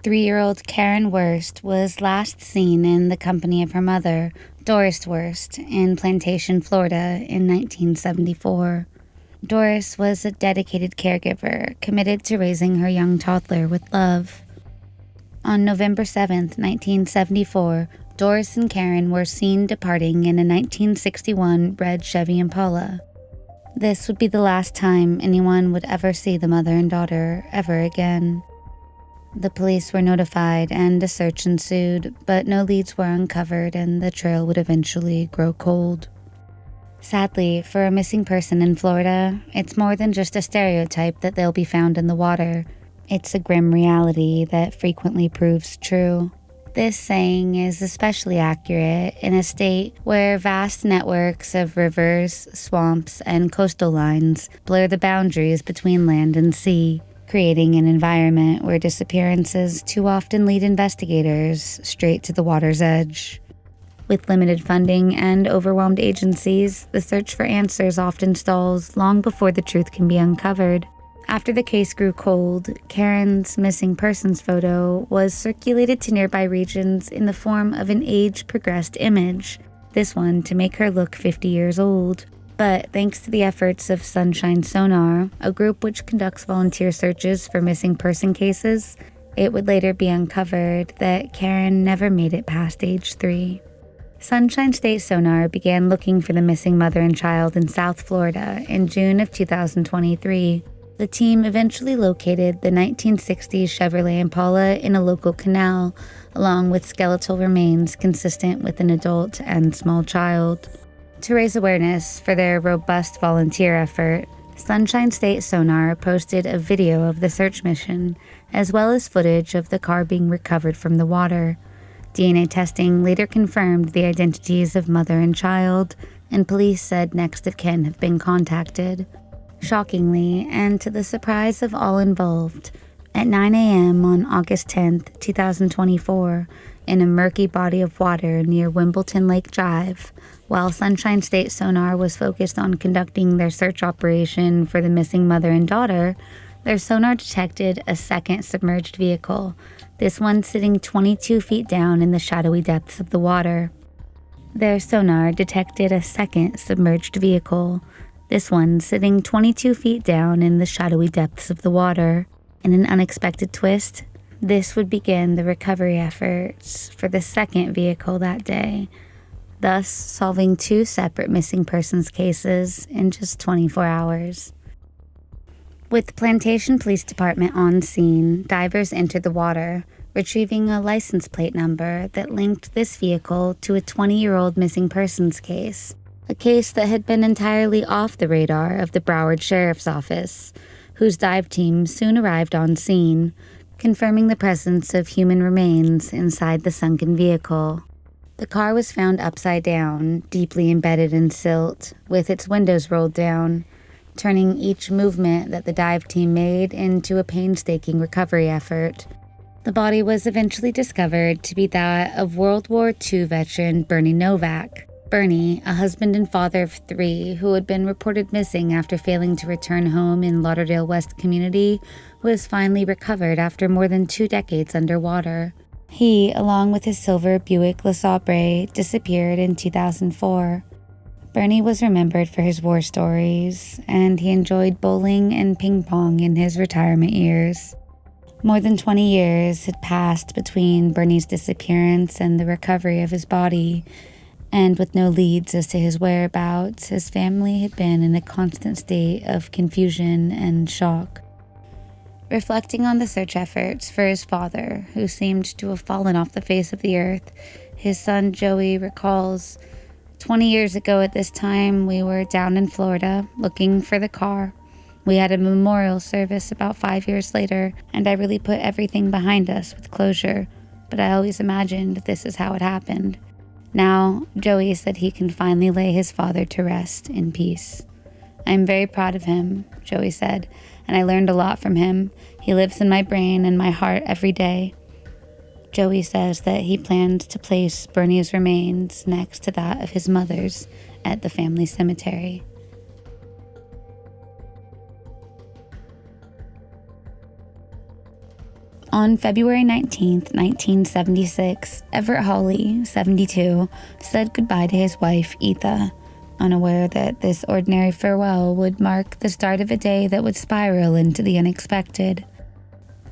3-year-old Karen Wurst was last seen in the company of her mother, Doris Wurst, in Plantation, Florida in 1974. Doris was a dedicated caregiver, committed to raising her young toddler with love. On November 7, 1974, Doris and Karen were seen departing in a 1961 red Chevy Impala. This would be the last time anyone would ever see the mother and daughter ever again. The police were notified and a search ensued, but no leads were uncovered and the trail would eventually grow cold. Sadly, for a missing person in Florida, it's more than just a stereotype that they'll be found in the water. It's a grim reality that frequently proves true. This saying is especially accurate in a state where vast networks of rivers, swamps, and coastal lines blur the boundaries between land and sea, creating an environment where disappearances too often lead investigators straight to the water's edge. With limited funding and overwhelmed agencies, the search for answers often stalls long before the truth can be uncovered. After the case grew cold, Karen's missing persons photo was circulated to nearby regions in the form of an age-progressed image, this one to make her look 50 years old. But thanks to the efforts of Sunshine Sonar, a group which conducts volunteer searches for missing person cases, it would later be uncovered that Karen never made it past age 3. Sunshine State Sonar began looking for the missing mother and child in South Florida in June of 2023. The team eventually located the 1960s Chevrolet Impala in a local canal, along with skeletal remains consistent with an adult and small child. To raise awareness for their robust volunteer effort, Sunshine State Sonar posted a video of the search mission, as well as footage of the car being recovered from the water. DNA testing later confirmed the identities of mother and child, and police said next of kin have been contacted. Shockingly, and to the surprise of all involved, at 9 a.m. on August 10, 2024, in a murky body of water near Wimbledon Lake Drive, while Sunshine State Sonar was focused on conducting their search operation for the missing mother and daughter, their sonar detected a second submerged vehicle, this one sitting 22 feet down in the shadowy depths of the water. Their sonar detected a second submerged vehicle, this one sitting 22 feet down in the shadowy depths of the water. In an unexpected twist, this would begin the recovery efforts for the second vehicle that day, thus solving 2 separate missing persons cases in just 24 hours. With Plantation Police Department on scene, divers entered the water, retrieving a license plate number that linked this vehicle to a 20-year-old missing persons case. A case that had been entirely off the radar of the Broward Sheriff's Office, whose dive team soon arrived on scene, confirming the presence of human remains inside the sunken vehicle. The car was found upside down, deeply embedded in silt, with its windows rolled down, turning each movement that the dive team made into a painstaking recovery effort. The body was eventually discovered to be that of World War II veteran Bernie Novak. Bernie, a husband and father of 3 who had been reported missing after failing to return home in Lauderdale West community, was finally recovered after more than 2 decades underwater. He, along with his silver Buick LeSabre, disappeared in 2004. Bernie was remembered for his war stories, and he enjoyed bowling and ping pong in his retirement years. More than 20 years had passed between Bernie's disappearance and the recovery of his body, and with no leads as to his whereabouts, his family had been in a constant state of confusion and shock. Reflecting on the search efforts for his father, who seemed to have fallen off the face of the earth, his son Joey recalls, 20 years ago at this time, we were down in Florida looking for the car. We had a memorial service about 5 years later, and I really put everything behind us with closure, but I always imagined this is how it happened. Now, Joey said he can finally lay his father to rest in peace. I am very proud of him, Joey said, and I learned a lot from him. He lives in my brain and my heart every day. Joey says that he plans to place Bernie's remains next to that of his mother's at the family cemetery. On February 19, 1976, Everett Hawley, 72, said goodbye to his wife, Etha, unaware that this ordinary farewell would mark the start of a day that would spiral into the unexpected.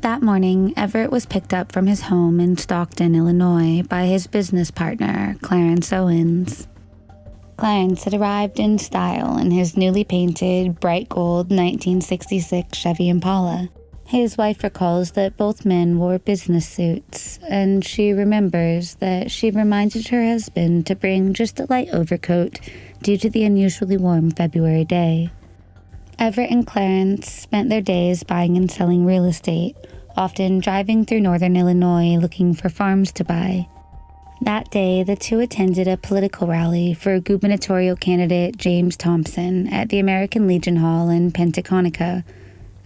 That morning, Everett was picked up from his home in Stockton, Illinois, by his business partner, Clarence Owens. Clarence had arrived in style in his newly painted, bright gold 1966 Chevy Impala. His wife recalls that both men wore business suits, and she remembers that she reminded her husband to bring just a light overcoat due to the unusually warm February day. Everett and Clarence spent their days buying and selling real estate, often driving through northern Illinois looking for farms to buy. That day, the two attended a political rally for gubernatorial candidate James Thompson at the American Legion Hall in Pentaconica.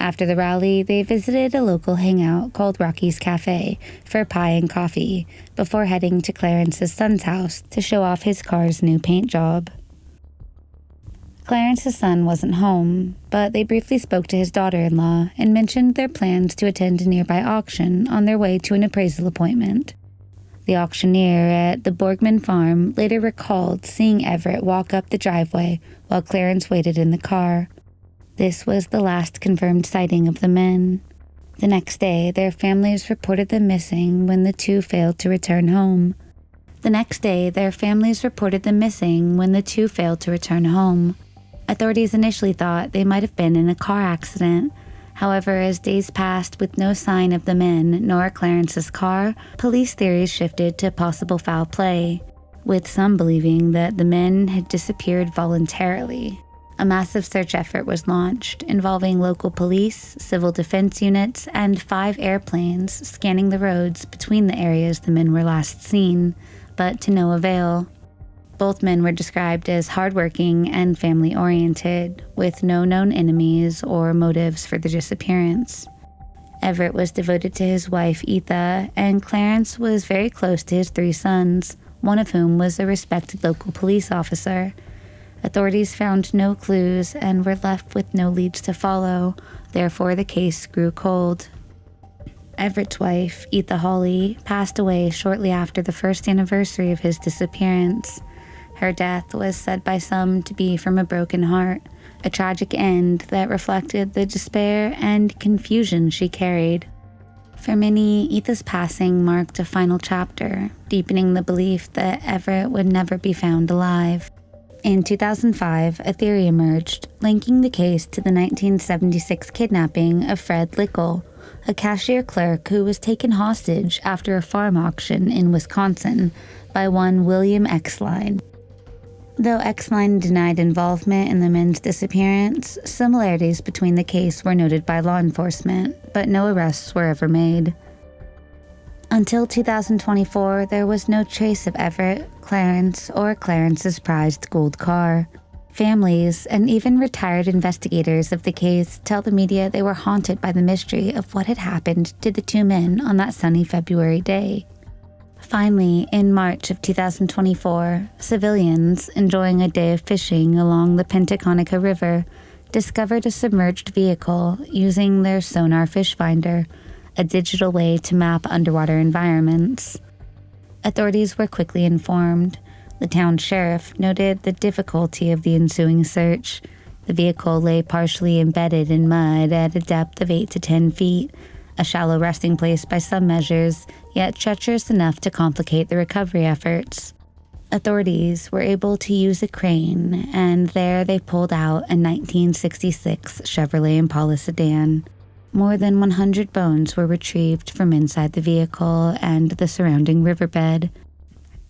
After the rally, they visited a local hangout called Rocky's Cafe for pie and coffee before heading to Clarence's son's house to show off his car's new paint job. Clarence's son wasn't home, but they briefly spoke to his daughter-in-law and mentioned their plans to attend a nearby auction on their way to an appraisal appointment. The auctioneer at the Borgman farm later recalled seeing Everett walk up the driveway while Clarence waited in the car. This was the last confirmed sighting of the men. The next day, their families reported them missing when the two failed to return home. Authorities initially thought they might have been in a car accident. However, as days passed with no sign of the men nor Clarence's car, police theories shifted to possible foul play, with some believing that the men had disappeared voluntarily. A massive search effort was launched, involving local police, civil defense units, and 5 airplanes scanning the roads between the areas the men were last seen, but to no avail. Both men were described as hardworking and family-oriented, with no known enemies or motives for the disappearance. Everett was devoted to his wife, Etha, and Clarence was very close to his 3 sons, one of whom was a respected local police officer. Authorities found no clues and were left with no leads to follow, therefore the case grew cold. Everett's wife, Etha Hawley, passed away shortly after the first anniversary of his disappearance. Her death was said by some to be from a broken heart, a tragic end that reflected the despair and confusion she carried. For many, Etha's passing marked a final chapter, deepening the belief that Everett would never be found alive. In 2005, a theory emerged, linking the case to the 1976 kidnapping of Fred Lickle, a cashier clerk who was taken hostage after a farm auction in Wisconsin by one William Exline. Though Exline denied involvement in the men's disappearance, similarities between the case were noted by law enforcement, but no arrests were ever made. Until 2024, there was no trace of Everett, Clarence, or Clarence's prized gold car. Families and even retired investigators of the case tell the media they were haunted by the mystery of what had happened to the 2 men on that sunny February day. Finally, in March of 2024, civilians enjoying a day of fishing along the Pentaconica River discovered a submerged vehicle using their sonar fish finder, a digital way to map underwater environments. Authorities were quickly informed. The town sheriff noted the difficulty of the ensuing search. The vehicle lay partially embedded in mud at a depth of 8 to 10 feet, a shallow resting place by some measures, yet treacherous enough to complicate the recovery efforts. Authorities were able to use a crane, and there they pulled out a 1966 Chevrolet Impala sedan. More than 100 bones were retrieved from inside the vehicle and the surrounding riverbed.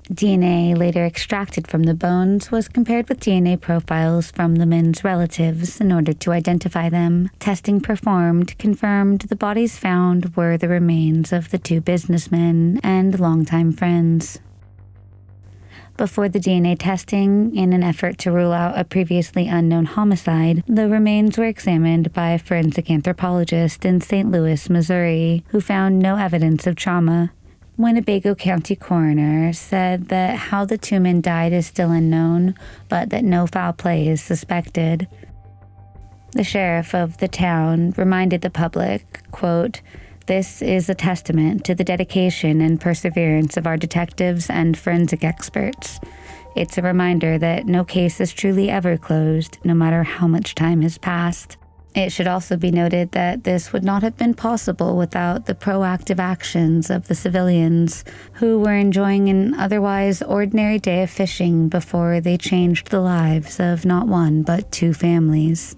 DNA later extracted from the bones was compared with DNA profiles from the men's relatives in order to identify them. Testing performed confirmed the bodies found were the remains of the 2 businessmen and longtime friends. Before the DNA testing, in an effort to rule out a previously unknown homicide, the remains were examined by a forensic anthropologist in St. Louis, Missouri, who found no evidence of trauma. Winnebago County coroner said that how the 2 men died is still unknown, but that no foul play is suspected. The sheriff of the town reminded the public, quote, This is a testament to the dedication and perseverance of our detectives and forensic experts. It's a reminder that no case is truly ever closed, no matter how much time has passed. It should also be noted that this would not have been possible without the proactive actions of the civilians who were enjoying an otherwise ordinary day of fishing before they changed the lives of not one but two families.